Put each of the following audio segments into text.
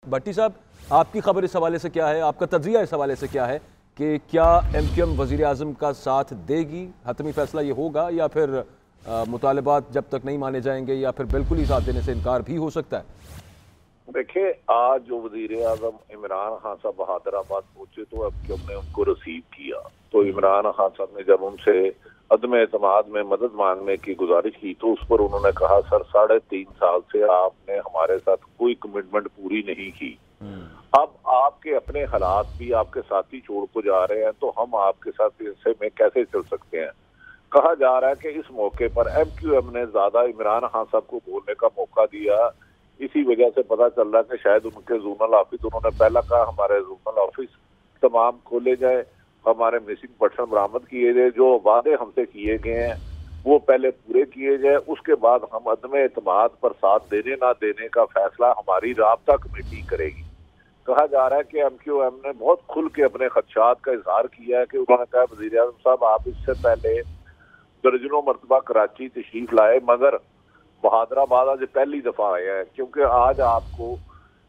भट्टी साहब, आपकी खबर इस हवाले से क्या है, आपका तज्जिया इस हवाले से क्या है कि क्या MQM वज़ीर आज़म का साथ देगी? हतमी फैसला ये होगा या फिर मुतालबात जब तक नहीं माने जाएंगे या फिर बिल्कुल ही साथ देने से इनकार भी हो सकता है? देखिए, आज जो वजीर आजम इमरान खान साहब हैदराबाद पहुंचे तो MQM ने उनको रिसीव किया। तो इमरान खान साहब ने जब उनसे अदम एतमाद में मदद मांगने की गुजारिश की तो उस पर उन्होंने कहा, सर 3.5 साल से आपने हमारे साथ कोई कमिटमेंट पूरी नहीं की। अब आपके अपने हालात भी आपके साथी छोड़ को जा रहे हैं, तो हम आपके साथ ऐसे में कैसे चल सकते हैं। कहा जा रहा है कि इस मौके पर MQM ने ज्यादा इमरान खान साहब को बोलने का मौका दिया। इसी वजह से पता चल रहा है कि शायद उनके जोनल ऑफिस, उन्होंने पहला कहा हमारे जोनल ऑफिस तमाम खोले जाए, हमारे मिसिंग पर्सन बरामद किए जाए, जो वादे हमसे किए गए हैं वो पहले पूरे किए जाए, उसके बाद हम अदम एतमाद पर साथ देने ना देने का फैसला हमारी राब्ता कमेटी करेगी। कहा जा रहा है कि MQM ने बहुत खुल के अपने खदशात का इजहार किया है कि उन्होंने कहा, वज़ीर आज़म साहब आप इससे पहले दर्जनों मरतबा कराची तशरीफ लाए, मगर हैदराबाद आज पहली दफा आए हैं, क्योंकि आज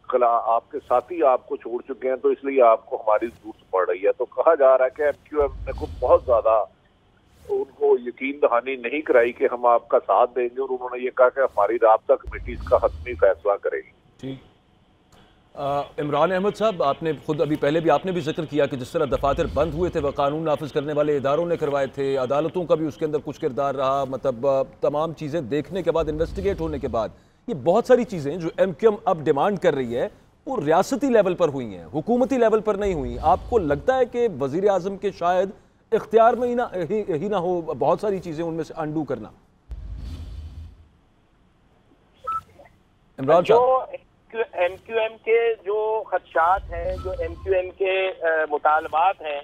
आपके साथी आपको छोड़ चुके हैं, तो इसलिए आपको हमारी जरूरत पड़ रही है। तो कहा जा रहा है कि MQM ने को बहुत ज्यादा उनको यकीन दहानी नहीं कराई कि हम आपका साथ देंगे, और उन्होंने ये कहा कि हमारी राब्ता कमेटी इसका हतमी फैसला करेगी। ठीक। इमरान अहमद साहब, आपने खुद अभी पहले भी आपने भी जिक्र किया कि जिस तरह दफातर बंद हुए थे वह कानून नाफिज करने वाले इदारों ने करवाए थे, अदालतों का भी उसके अंदर कुछ किरदार रहा, मतलब तमाम चीज़ें देखने के बाद, इन्वेस्टिगेट होने के बाद, ये बहुत सारी चीज़ें जो MQM अब डिमांड कर रही है वो रियासती लेवल पर हुई हैं, हुकूमती लेवल पर नहीं हुई। आपको लगता है कि वज़ीर आज़म के शायद इख्तियार में ही ना हो बहुत सारी चीज़ें उनमें से अंडू करना? इमरान साहब, MQM के जो खदशात हैं, जो MQM के मुतालबात हैं,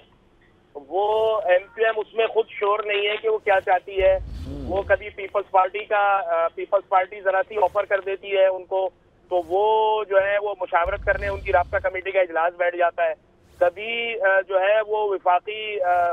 वो MQM उसमें खुद श्योर नहीं है कि वो क्या चाहती है। वो कभी पीपल्स पार्टी जरा सी ऑफर कर देती है उनको, तो वो जो है वो मुशावरत करने उनकी राब्ता कमेटी का इजलास बैठ जाता है। कभी जो है वो विफाकी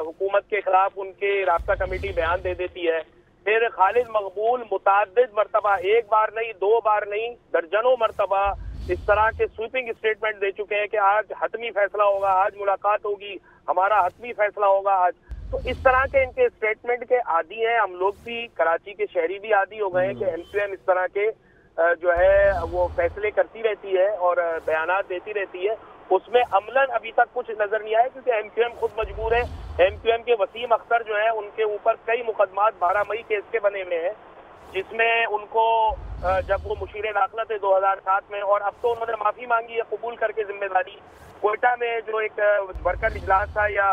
हुकूमत के खिलाफ उनके राब्ता कमेटी बयान दे देती है। फिर खालिद मकबूल मुताद्दिद मरतबा, एक बार नहीं, 2 बार नहीं, दर्जनों मरतबा इस तरह के स्वीपिंग स्टेटमेंट दे चुके हैं कि आज हतमी फैसला होगा, आज मुलाकात होगी, हमारा हतमी फैसला होगा आज। तो इस तरह के इनके स्टेटमेंट के आदी हैं हम लोग भी, कराची के शहरी भी आदी हो गए हैं कि MQM इस तरह के जो है वो फैसले करती रहती है और बयानात देती रहती है। उसमें अमलन अभी तक कुछ नजर नहीं आया, क्योंकि MQM खुद मजबूर है। MQM के वसीम अख्तर जो है उनके ऊपर कई मुकदमात 12 मई केस के बने हुए हैं, जिसमें उनको जब वो मुशीर दाखिला थे 2007 में, और अब तो उन्होंने माफी मांगी है कबूल करके जिम्मेदारी। कोयटा में जो एक वर्कर इजलास था या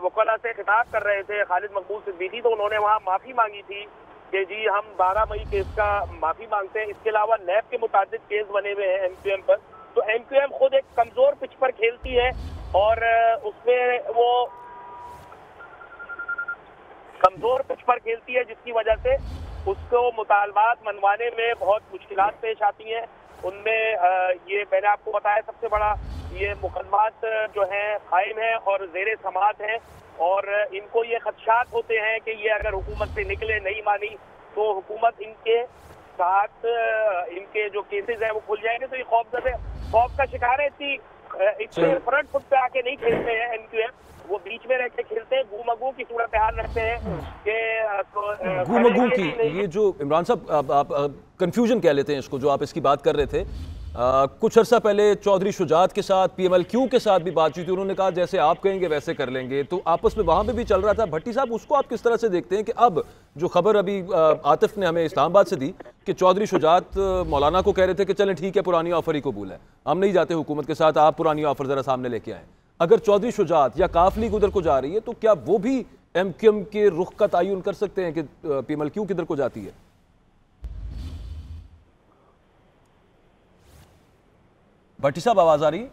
वकला से खिताब कर रहे थे खालिद मकबूल सिद्दीकी, तो उन्होंने वहाँ माफी मांगी थी कि जी हम 12 मई केस का माफी मांगते हैं। इसके अलावा नैब के मुताबिक केस बने हुए हैं MQM पर। तो MQM खुद एक कमजोर पिच पर खेलती है और उसमें वो कमजोर पिच पर खेलती है, जिसकी वजह से उसको मुतालबात मनवाने में बहुत मुश्किलात पेश आती हैं। उनमें ये मैंने आपको बताया सबसे बड़ा ये मुकदमात जो हैं कायम है और जेर समात हैं, और इनको ये खदशात होते हैं कि ये अगर हुकूमत से निकले, नहीं मानी, तो हुकूमत इनके साथ इनके जो केसेस हैं वो खुल जाएंगे। तो ये खौफ का शिकार है। इतने फ्रंट फुट पे आके नहीं खेलते हैं MQM, वो बीच में रह के खेलते हैं, गू की सूरत हाल रखते हैं कि गू की। ये जो इमरान साहब आप कंफ्यूजन कह लेते हैं इसको, जो आप इसकी बात कर रहे थे, कुछ अर्सा पहले चौधरी शुजात के साथ PMLQ के साथ भी बातचीत हुई, उन्होंने कहा जैसे आप कहेंगे वैसे कर लेंगे, तो आपस में वहां पे भी चल रहा था। भट्टी साहब, उसको आप किस तरह से देखते हैं कि अब जो खबर अभी आतिफ ने हमें इस्लामाबाद से दी कि चौधरी शुजात मौलाना को कह रहे थे कि चलें ठीक है, पुरानी ऑफर ही कबूल है, हम नहीं जाते हुकूमत के साथ, आप पुरानी ऑफर जरा सामने लेके आए। अगर चौधरी शुजात या काफ लीग उधर को जा रही है, तो क्या वो भी MQM के रुख का तयन कर सकते हैं कि PMLQ किधर को जाती है? भट्टी साहब, आवाज आ रही है?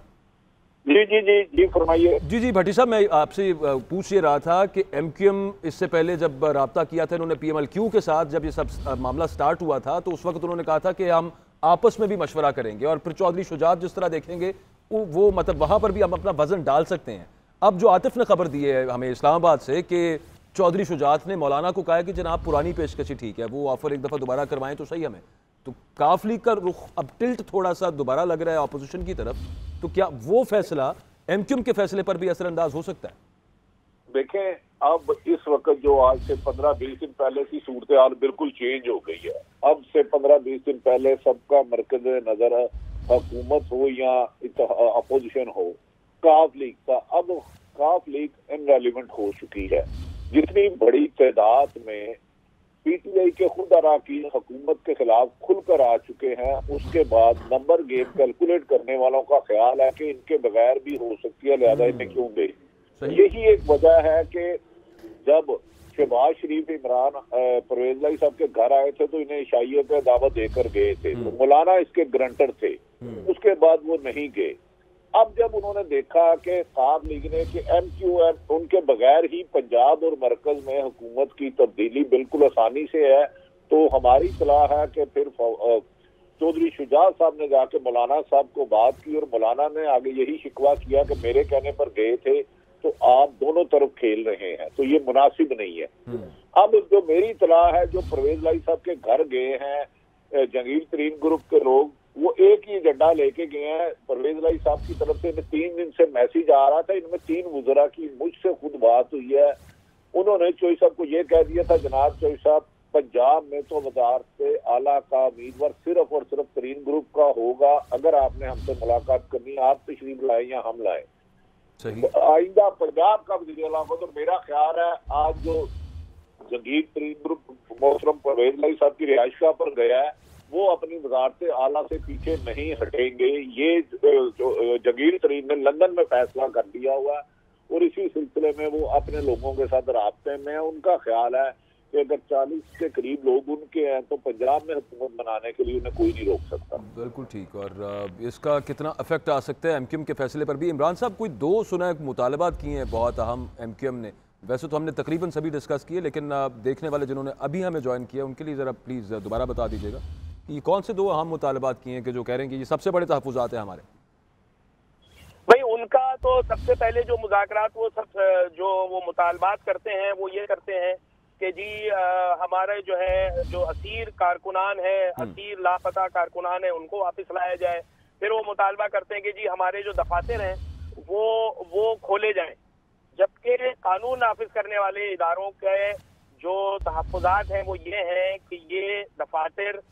जी जी जी जी फरमाइए। जी भट्टी साहब, मैं आपसे पूछ ये रहा था कि MQM इससे पहले जब राब्ता किया था इन्होंने PMLQ के साथ, जब ये सब मामला स्टार्ट हुआ था, तो उस वक्त उन्होंने कहा था कि हम आपस में भी मशवरा करेंगे, और फिर चौधरी शुजात जिस तरह देखेंगे वो मतलब वहां पर भी हम अपना वजन डाल सकते हैं। अब जो आतिफ ने खबर दी है हमें इस्लामाबाद से कि चौधरी शुजात ने मौलाना को कहा है कि जनाब पुरानी पेशकशी ठीक है, वो ऑफर एक दफ़ा दोबारा करवाएं तो सही हमें, तो काफ लीग का रुख अब टिल्ट थोड़ा सा दोबारा लग रहा है ऑपोजिशन की तरफ, तो क्या वो फैसला एमक्यूएम के फैसले पर भी असरअंदाज हो सकता है? देखें, अब इस वक्त जो आज से 15-20 दिन पहले की सूरत हाल बिल्कुल चेंज हो गई है। अब से 15-20 दिन पहले सबका मरकज नजर हुकूमत हो या अपोजिशन हो, काफ लीग का, अब काफ लीग इनरेलीवेंट हो चुकी है। जितनी बड़ी तादाद में पीटीआई के खुद अराकीन हुकूमत के खिलाफ खुलकर आ चुके हैं, उसके बाद नंबर गेम कैलकुलेट करने वालों का ख्याल है कि इनके बगैर भी हो सकती है, लिहाजा इन्हें क्यों दे। यही एक वजह है कि जब शहबाज शरीफ इमरान परवेज लाई साहब के घर आए थे तो इन्हें ईसाइयों पे दावत देकर गए थे, तो मौलाना इसके ग्रंटर थे, उसके बाद वो नहीं गए। अब जब उन्होंने देखा कि काफ लीग ने कि एमक्यूएम उनके बगैर ही पंजाब और मरकज में हुकूमत की तब्दीली बिल्कुल आसानी से है, तो हमारी सलाह है कि फिर चौधरी शुजात साहब ने जाके मौलाना साहब को बात की और मौलाना ने आगे यही शिकवा किया कि मेरे कहने पर गए थे तो आप दोनों तरफ खेल रहे हैं, तो ये मुनासिब नहीं है। अब जो मेरी इत्तला है, जो परवेज लाई साहब के घर गए हैं जंगीर तरीन ग्रुप के लोग, वो एक ही एजेंडा लेके गए हैं। परवेज लाई साहब की तरफ से 3 दिन से मैसेज आ रहा था, इनमें 3 वज़रा की मुझसे खुद बात हुई है। उन्होंने चोई साहब को ये कह दिया था, जनाब चोई साहब, पंजाब में तो वज़ारत से आला का उम्मीदवार सिर्फ और सिर्फ तरीन ग्रुप का होगा, अगर आपने हमसे मुलाकात करनी आप तशरीफ लाए या हम लाए। आइंदा पंजाब का वज़ीर आला हो, तो मेरा ख्याल है आज जो जंगीर तरीन ग्रुप मोहतरम परवेज लाई साहब की रिहाइशगाह पर गया है, वो अपनी वज़ारत आला से पीछे नहीं हटेंगे। ये जो जंगीर तरीन ने लंदन में फैसला कर लिया हुआ और इसी सिलसिले में वो अपने लोगों के साथ राब्ते में है। उनका ख्याल है कि अगर 40 के करीब लोग उनके हैं तो पंजाब में हुकूमत बनाने के लिए उन्हें कोई नहीं रोक सकता। बिल्कुल ठीक। और इसका कितना इफेक्ट आ सकता है एमक्यूएम के फैसले पर भी? इमरान साहब, कोई 2 सुना मुतालबात किए हैं बहुत अहम एमक्यूएम ने, वैसे तो हमने तकरीबन सभी डिस्कस किए, लेकिन देखने वाले जिन्होंने अभी हमें ज्वाइन किया उनके लिए ज़रा प्लीज़ दोबारा बता दीजिएगा ये कौन से 2 अहम मुतालबात किए हैं कि जो कह रहे हैं कि ये सबसे बड़े तहफ़्फ़ुज़ात हैं हमारे? भाई उनका तो सबसे पहले जो मुज़ाकरात वो सब जो वो मुतालबात करते हैं वो ये करते हैं कि जी हमारे जो है जो असीर कारकुनान है, असीर लापता कारकुनान है, उनको वापस लाया जाए। फिर वो मुतालबा करते हैं कि जी हमारे जो दफातर हैं वो खोले जाएं, जबकि कानून नाफिज करने वाले इदारों के जो तहफ़्फ़ुज़ात हैं वो ये हैं कि ये दफातर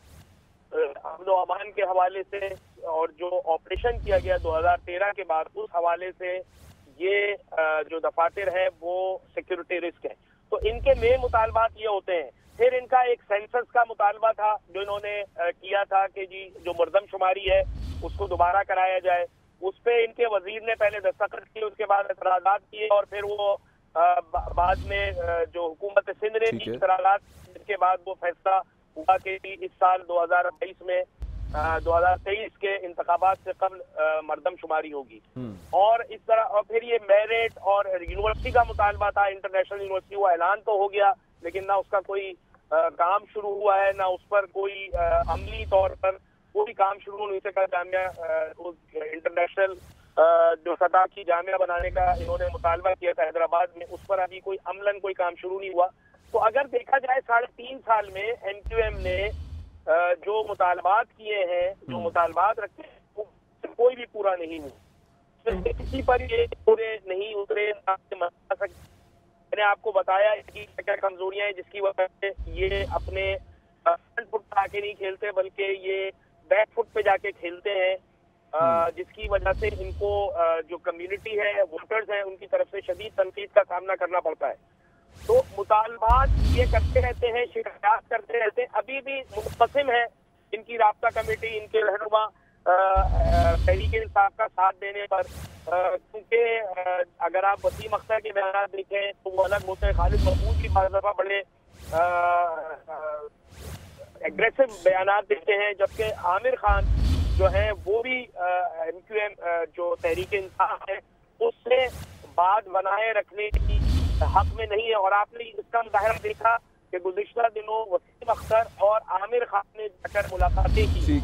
अमन व अमान के हवाले से और जो ऑपरेशन किया गया 2013 के बाद उस हवाले से ये जो दफातर है वो सिक्योरिटी रिस्क है। तो इनके मेन मुतालबात ये होते हैं। फिर इनका एक सेंसस का मुतालबा था जो इन्होंने किया था कि जी जो मरदमशुमारी है उसको दोबारा कराया जाए। उस पर इनके वजीर ने पहले दस्तखत किए, उसके बाद एतराज़ात किए और फिर वो बाद में जो हुकूमत सिंध ने की एतराज़ात, इसके बाद वो फैसला हुआ कि इस साल 2022 में 2023 के इंतखाबात से कबल मरदमशुमारी होगी। और इस तरह और फिर ये मेरिट और यूनिवर्सिटी का मुतालबा था, इंटरनेशनल यूनिवर्सिटी, वो ऐलान तो हो गया लेकिन ना उसका कोई काम शुरू हुआ है, ना उस पर कोई अमली तौर पर कोई काम शुरू नहीं सका। जामिया इंटरनेशनल जो सतह की जामिया बनाने का इन्होंने मुतालबा किया था हैदराबाद में, उस पर अभी कोई अमलन कोई काम शुरू नहीं हुआ। तो अगर देखा जाए 3.5 साल में एमक्यूएम ने जो मुतालबात किए हैं, जो मुतालबात रखे हैं, वो कोई भी पूरा नहीं हुआ, किसी पर ये पूरे नहीं उतरे। मैंने आपको बताया कि क्या कमजोरियां हैं जिसकी वजह से ये अपने फ्रंट फुट पर आके नहीं खेलते बल्कि ये बैक फुट पे जाके खेलते हैं, जिसकी वजह से इनको जो कम्युनिटी है, वोटर्स हैं, उनकी तरफ से शदीद तनकीद का सामना करना पड़ता है। तो मुतालबात ये करते रहते हैं, शिकायत करते रहते हैं, अभी भी मुनक़सिम है इनकी राब्ता कमेटी, इनके रहनुमा तहरीक इंसाफ का साथ देने पर, क्योंकि अगर आप वसीम अख्तर के बयान देखें तो वो अलग होते हैं, खालिद महमूद की बाज़ दफ़ा बड़े एग्रेसिव बयान देते हैं, जबकि आमिर खान जो है वो भी एमक्यूएम जो तहरीक इंसाफ है उससे बात बनाए रखने की हक में नहीं है। और आपने इसका मुजाहिरा देखा कि गुज़िश्ता दिनों वसीम अख्तर और आमिर खान ने जाकर मुलाकातें की,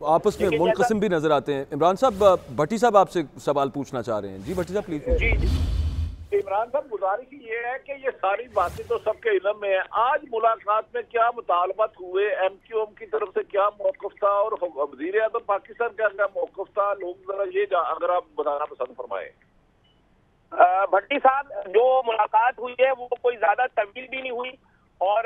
आपस में मुनक़सिम भी नजर आते हैं। इमरान साहब, भट्टी साहब आपसे सवाल पूछना चाह रहे हैं। जी भट्टी साहब प्लीज। जी इमरान साहब, गुजारिश ये है कि ये सारी बातें तो सबके इल्म में है। आज मुलाकात में क्या मुतालबात हुए, MQM की तरफ से क्या मौक़िफ़ था और वज़ीर आज़म पाकिस्तान का क्या मौक़िफ़ था, लोग जरा ये अगर आप बताना पसंद फरमाएं। भट्टी साहब, जो मुलाकात हुई है वो कोई ज्यादा तवील भी नहीं हुई, और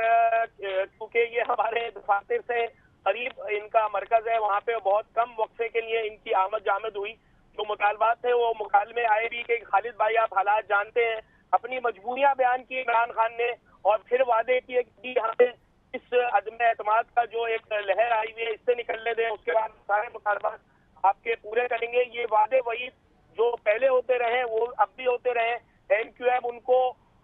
क्योंकि ये हमारे दफातर से करीब इनका मरकज है, वहाँ पे बहुत कम वक्फे के लिए इनकी आमद जामद हुई। जो मुतालबात थे वो मुकालमे आए भी कि खालिद भाई आप हालात जानते हैं, अपनी मजबूरियां बयान की इमरान खान ने, और फिर वादे किए कि हमें इस अदम एतमाद का जो एक लहर आई हुई है इससे निकलने दें, उसके बाद सारे मुतालबात आपके पूरे करेंगे। ये वादे वही जो पहले होते रहे वो अब भी होते रहे।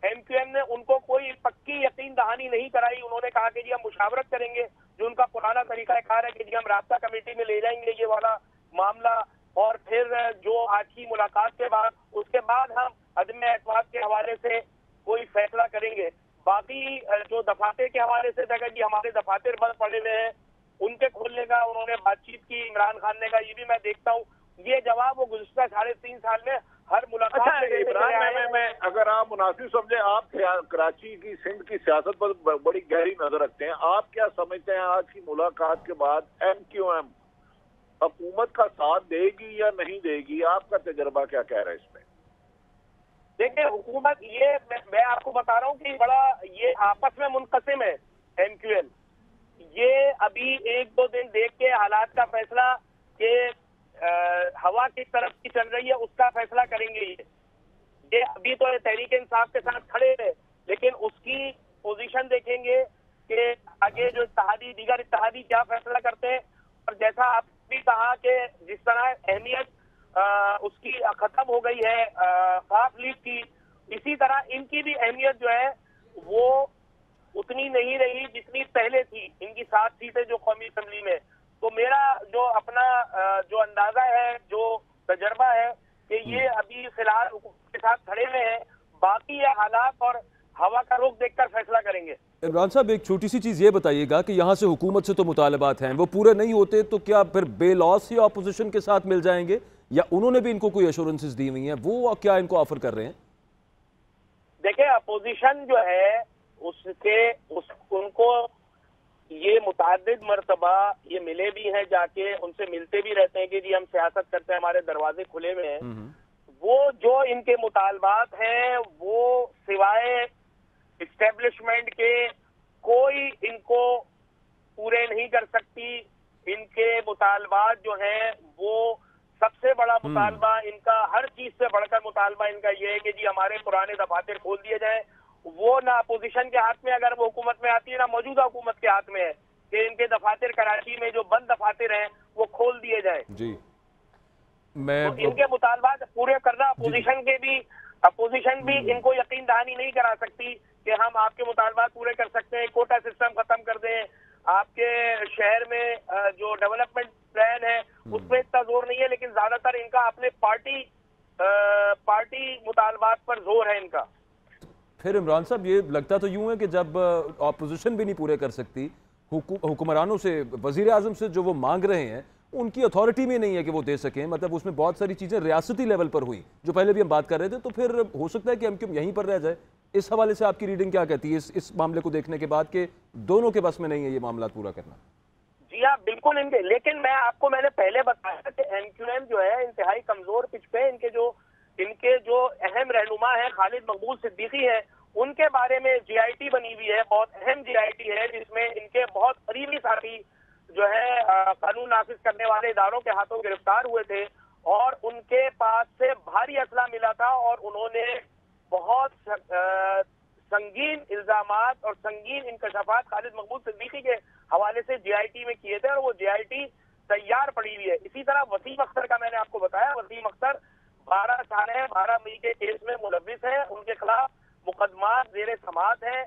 एमक्यूएम ने उनको कोई पक्की यकीन दहानी नहीं कराई। उन्होंने कहा कि जी हम मुशावरत करेंगे, जो उनका पुराना तरीका कार है कि जी हम राब्ता कमेटी में ले जाएंगे ये वाला मामला, और फिर जो आज की मुलाकात के बाद उसके बाद हम अदम एतमाद के हवाले से कोई फैसला करेंगे। बाकी जो दफातर के हवाले से था कि हमारे दफातर बंद पड़े हुए हैं, उनके खोलने का उन्होंने बातचीत की इमरान खान ने कहा, ये भी मैं देखता हूँ। ये जवाब वो गुज़िश्ता 3.5 साल में हर मुलाकात में इमरान, मैं अगर आप मुनासिब समझे, आप कराची की सिंध की सियासत पर बड़ी गहरी नजर रखते हैं, आप क्या समझते हैं आज की मुलाकात के बाद MQM हुकूमत का साथ देगी या नहीं देगी? आपका तजर्बा क्या कह रहा है इसमें? देखिए, हुकूमत ये मैं आपको बता रहा हूँ कि बड़ा ये आपस में मुनक़सिम है MQM। ये अभी 1-2 दिन देख के हालात का फैसला कि हवा किस तरफ की चल रही है उसका फैसला करेंगे। ये अभी तो तहरीक इंसाफ के साथ खड़े हैं, लेकिन उसकी पोजीशन देखेंगे कि आगे जो दीगर इत्तेहादी क्या फैसला करते हैं। और जैसा आप भी कहा कि जिस तरह अहमियत उसकी खत्म हो गई है खाफ लीग की, इसी तरह इनकी भी अहमियत जो है वो उतनी नहीं रही जितनी पहले थी। इनकी 7 सीटें जो कौमी असम्बली में, तो मेरा जो अपना जो अंदाजा है, जो तजर्बा है कि ये अभी फिलहाल हुकूमत के साथ खड़े हुए हैं, बाकी ये हालात और हवा का रुख देखकर फैसला करेंगे। इमरान साहब, एक छोटी सी चीज़ ये बताइएगा कि यहाँ से हुकूमत से तो मुतालबात हैं, वो पूरे नहीं होते तो क्या फिर बेलॉस या अपोजिशन के साथ मिल जाएंगे, या उन्होंने भी इनको कोई एश्योरेंसेस दी हुई हैं, वो क्या इनको ऑफर कर रहे हैं? देखिए, अपोजिशन जो है उनको ये मुतादिद मरतबा ये मिले भी हैं, जाके उनसे मिलते भी रहते हैं कि जी हम सियासत करते हैं, हमारे दरवाजे खुले हुए हैं। वो जो इनके मुतालबात हैं वो सिवाय इस्टेब्लिशमेंट के कोई इनको पूरे नहीं कर सकती। इनके मुतालबात जो हैं वो सबसे बड़ा मुतालबा इनका, हर चीज से बढ़कर मुतालबा इनका ये है कि जी हमारे पुराने दफातर खोल दिए जाए। वो ना अपोजिशन के हाथ में अगर वो हुकूमत में आती है, ना मौजूदा हुकूमत के हाथ में है कि इनके दफातर कराची में जो बंद दफातर हैं वो खोल दिए जाए। जी, तो इनके मुतालबात पूरे करना अपोजिशन भी इनको यकीन दहानी नहीं करा सकती कि हम आपके मुतालबात पूरे कर सकते हैं, कोटा सिस्टम खत्म कर दें, आपके शहर में जो डेवलपमेंट प्लान है उसमें इतना जोर नहीं है, लेकिन ज्यादातर इनका अपने पार्टी मुतालबात पर जोर है इनका। फिर इमरान साहब, ये लगता तो यूं है कि जब अपोजिशन भी नहीं पूरे कर सकती, हुक्मरानों से, वजीर आजम से जो वो मांग रहे हैं उनकी अथॉरिटी में नहीं है कि वो दे सकें, मतलब उसमें बहुत सारी चीज़ें रियासती लेवल पर हुई जो पहले भी हम बात कर रहे थे, तो फिर हो सकता है कि MQM यहीं पर रह जाए। इस हवाले से आपकी रीडिंग क्या कहती है इस मामले को देखने के बाद कि दोनों के बस में नहीं है ये मामला पूरा करना? जी हाँ, बिल्कुल इनके, लेकिन मैंने पहले बताया कि MQM जो है इंतहाई कमजोर पिच पे, इनके जो अहम रहनुमा है खालिद मकबूल सिद्दीकी है, उनके बारे में GIT बनी हुई है, बहुत अहम GIT है, जिसमें इनके बहुत करीबी साथी जो है कानून नाफिज करने वाले इदारों के हाथों गिरफ्तार हुए थे, और उनके पास से भारी असला मिला था, और उन्होंने बहुत संगीन इल्जामात और संगीन इंकशाफात खालिद मकबूल सिद्दीकी के हवाले से GIT में किए थे, और वो GIT तैयार पड़ी हुई है। इसी तरह वसीम अख्तर का मैंने आपको बताया, वसीम अख्तर 12 साल है, 12 मई के केस में मुलविस है, उनके खिलाफ मुकदमा जेर समाअत है।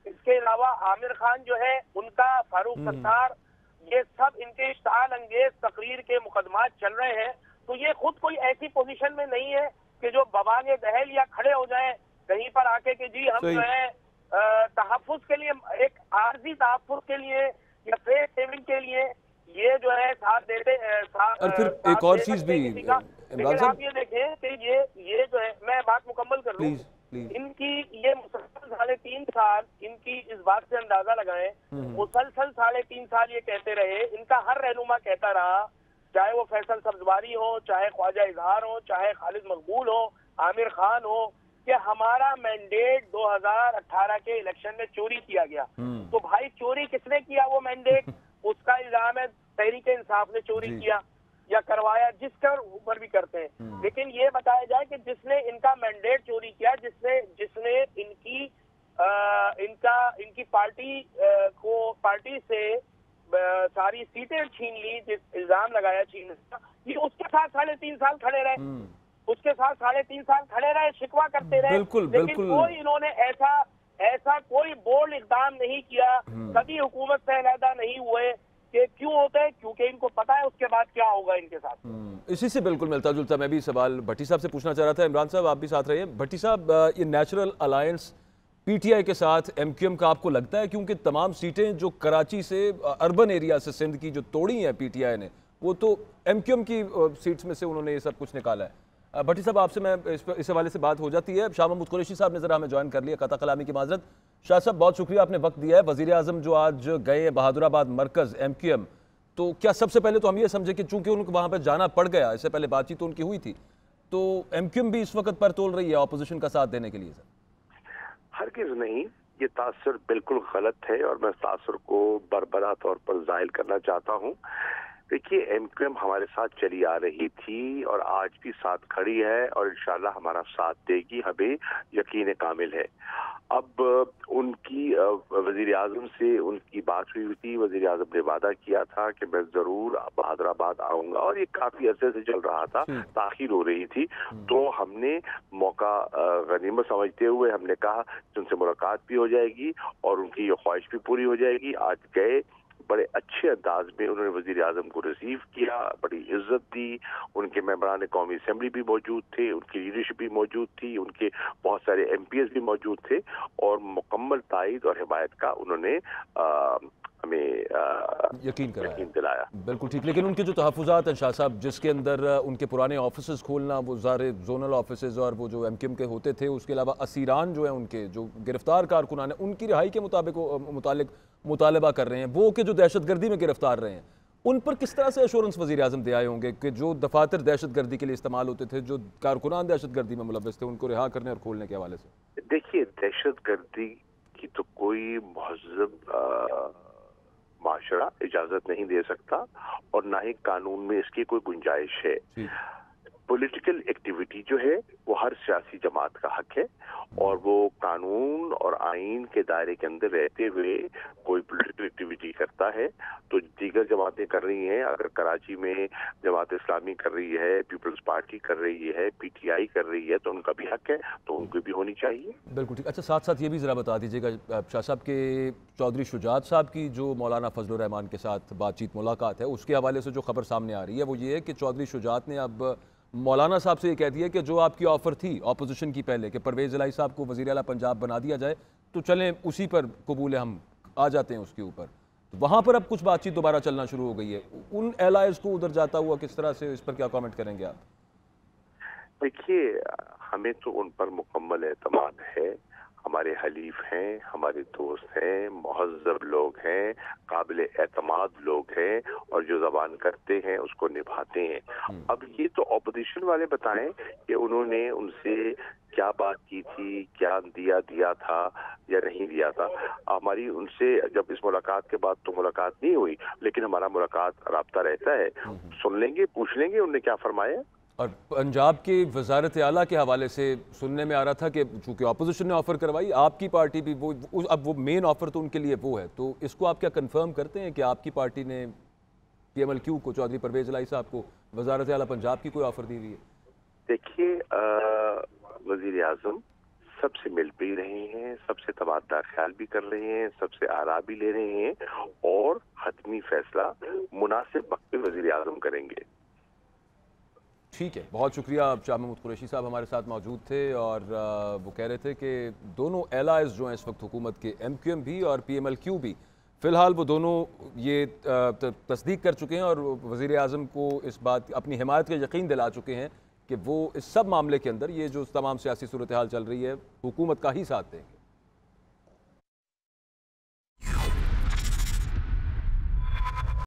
इसके अलावा आमिर खान जो है उनका, फारूक सत्तार, ये सब इनके इश्ताल अंगेज तकरीर के मुकदमा चल रहे हैं। तो ये खुद कोई ऐसी पोजीशन में नहीं है कि जो बवागे दहल या खड़े हो जाए कहीं पर आके कि जी हम जो है तहफ़्फ़ुज़ के लिए, एक आर्जी तहफ़्फ़ुज़ के लिए या फेस सेविंग के लिए ये जो है साथ देते। और फिर एक और चीज भी लेकिन आप ये देखें कि ये जो है, मैं बात मुकम्मल कर लूं, इनकी ये मुसलसल 3.5 साल, इनकी इस बात से अंदाजा लगाएं, मुसलसल 3.5 साल ये कहते रहे, इनका हर रहनुमा कहता रहा, चाहे वो फैसल सब्जवारी हो, चाहे ख्वाजा इजहार हो, चाहे खालिद मकबूल हो, आमिर खान हो, कि हमारा मैंडेट 2018 के इलेक्शन में चोरी किया गया। तो भाई चोरी किसने किया वो मैंडेट? उसका इल्जाम है तहरीक इंसाफ ने चोरी किया या करवाया, जिसका ऊपर भी करते हैं। लेकिन ये बताया जाए कि जिसने इनका मैंडेट चोरी किया, जिसने इनकी पार्टी से सारी सीटें छीन ली, जिस इल्जाम लगाया छीनने का, ये उसके साथ 3.5 साल खड़े रहे, उसके साथ 3.5 साल खड़े रहे, शिकवा करते रहे। लेकिन कोई इन्होंने ऐसा कोई बोल्ड इकदाम नहीं किया, कभी हुकूमत से अलहदा नहीं हुए। कि क्यों होता है? क्योंकि इनको पता है उसके बाद क्या होगा इनके साथ। इसी से बिल्कुल मिलता जुलता मैं भी सवाल भट्टी साहब से पूछना चाह रहा था। इमरान साहब आप भी साथ रहिए। भट्टी साहब, ये नेचुरल अलायंस पीटीआई के साथ एमक्यूएम का आपको लगता है, क्योंकि तमाम सीटें जो कराची से अर्बन एरिया से सिंध की जो तोड़ी हैं पीटीआई ने, वो तो एमक्यूएम की सीट्स में से उन्होंने ये सब कुछ निकाला है। भट्टी साहब आपसे मैं इस हवाले से बात हो जाती है। शाह महमूद कुरैशी साहब ने जरा हमें ज्वाइन कर लिया, कता कलामी की माजरत। शाह साहब बहुत शुक्रिया, आपने वक्त दिया है। वजीर आजम जो आज गए हैं बहादुराबाद मरकज एमक्यूएम, तो क्या सबसे पहले तो हम ये समझे कि चूंकि उनको वहां पर जाना पड़ गया, इससे पहले बातचीत तो उनकी हुई थी, तो एमक्यूएम भी इस वक्त पर तोल रही है ऑपोजिशन का साथ देने के लिए? सर हरगिज़ नहीं, ये तासुर बिल्कुल गलत है और मैं तासुर को बरबरा तौर पर जाहिर करना चाहता हूँ। देखिए, एमक्यूएम हमारे साथ चली आ रही थी और आज भी साथ खड़ी है और इंशाल्लाह हमारा साथ देगी, हमें यकीन कामिल है। अब उनकी वजीर आजम से उनकी बात हुई थी, वजीर आजम ने वादा किया था कि मैं जरूर बहादुराबाद आऊंगा और ये काफी अरसे से चल रहा था, ताखीर हो रही थी। तो हमने मौका गनीमत समझते हुए हमने कहा कि उनसे मुलाकात भी हो जाएगी और उनकी ये ख्वाहिश भी पूरी हो जाएगी। आज गए, बड़े अच्छे अंदाज में उन्होंने वजीर आजम को रिसीव किया, बड़ी इज्जत दी। उनके मेंबरान कौमी असेंबली भी मौजूद थे, उनकी लीडरशिप भी मौजूद थी, उनके बहुत सारे एमपीएस भी मौजूद थे और मुकम्मल तायद और हिमायत का उन्होंने हमें यकीन दिलाया। बिल्कुल ठीक। लेकिन उनके जो तहफ़्फ़ुज़ात हैं शाह साहब, जिसके अंदर उनके पुराने ऑफिस खोलना, वो सारे जोनल ऑफिस और वो जो एमक्यूएम के होते थे, उसके अलावा असीरान जो है उनके जो गिरफ्तार कारकुनान है, उनकी रिहाई के मुताबिक मुतालबा कर रहे हैं, वो के जो दहशतगर्दी में गिरफ्तार रहे हैं, उन पर किस तरह से एश्योरेंस वज़ीर आज़म दे आए होंगे कि जो दफातर दहशतगर्दी के लिए इस्तेमाल होते थे, जो कारकुनान दहशतगर्दी में मुलव्वस थे, उनको रिहा करने और खोलने के हवाले से? देखिए, दहशतगर्दी की तो कोई महज़ब माशरा इजाजत नहीं दे सकता और ना ही कानून में इसकी कोई गुंजाइश है। पॉलिटिकल एक्टिविटी जो है वो हर सियासी जमात का हक है और वो कानून और आइन के दायरे के अंदर रहते हुए कोई पॉलिटिकल एक्टिविटी करता है तो दीगर जमातें कर रही हैं। अगर कराची में जमात इस्लामी कर रही है, पीपल्स पार्टी कर रही है, पीटीआई कर रही है, तो उनका भी हक है, तो उनको भी होनी चाहिए। बिल्कुल ठीक। अच्छा, साथ साथ ये भी ज़रा बता दीजिएगा शाह साहब के चौधरी शुजात साहब की जो मौलाना फजलुर रहमान के साथ बातचीत मुलाकात है, उसके हवाले से जो खबर सामने आ रही है वो ये है कि चौधरी शुजात ने अब मौलाना साहब से ये कह दिया कि जो आपकी ऑफर थी ऑपोजिशन की पहले कि परवेज़ इलाही साहब को वज़ीर आला पंजाब बना दिया जाए, तो चलें उसी पर कबूल है, हम आ जाते हैं उसके ऊपर। तो वहाँ पर अब कुछ बातचीत दोबारा चलना शुरू हो गई है। उन एलाइज को उधर जाता हुआ किस तरह से, इस पर क्या कमेंट करेंगे आप? देखिए, हमें तो उन पर मुकम्मल एतमाद है। हमारे हलीफ हैं, हमारे दोस्त हैं, मुहज़्ज़ब लोग हैं, काबिल एतमाद लोग हैं और जो ज़बान करते हैं उसको निभाते हैं। अब ये तो ऑपोजिशन वाले बताएं कि उन्होंने उनसे क्या बात की थी, क्या दिया था या नहीं दिया था। हमारी उनसे जब इस मुलाकात के बाद तो मुलाकात नहीं हुई, लेकिन हमारा मुलाकात राब्ता रहता है। सुन लेंगे, पूछ लेंगे उन्होंने क्या फरमाया। और पंजाब के वज़ारत आला के हवाले से सुनने में आ रहा था कि चूँकि अपोजिशन ने ऑफ़र करवाई, आपकी पार्टी भी अब वो मेन ऑफ़र तो उनके लिए वो है, तो इसको आप क्या कंफर्म करते हैं कि आपकी पार्टी ने PMLQ को, चौधरी परवेज़ इलाही साहब को, वज़ारत आला पंजाब की कोई ऑफ़र दी हुई है? देखिए, वज़ीर आज़म सबसे मिल भी रहे हैं, सबसे तबादला ख्याल भी कर रहे हैं, सबसे आरा भी ले रहे हैं और हतमी फैसला मुनासिब वक्त पे वज़ीर आज़म करेंगे। ठीक है, बहुत शुक्रिया। शाह महमूद कुरैशी साहब हमारे साथ मौजूद थे और वो कह रहे थे कि दोनों एलाइज जो हैं इस वक्त हुकूमत के, MQM भी और PMLQ भी, फ़िलहाल वो दोनों ये तस्दीक कर चुके हैं और वज़ीर आज़म को इस बात अपनी हिमायत का यकीन दिला चुके हैं कि वो इस सब मामले के अंदर ये जो तमाम सियासी सूरत हाल चल रही है हुकूमत का ही साथ देंगे?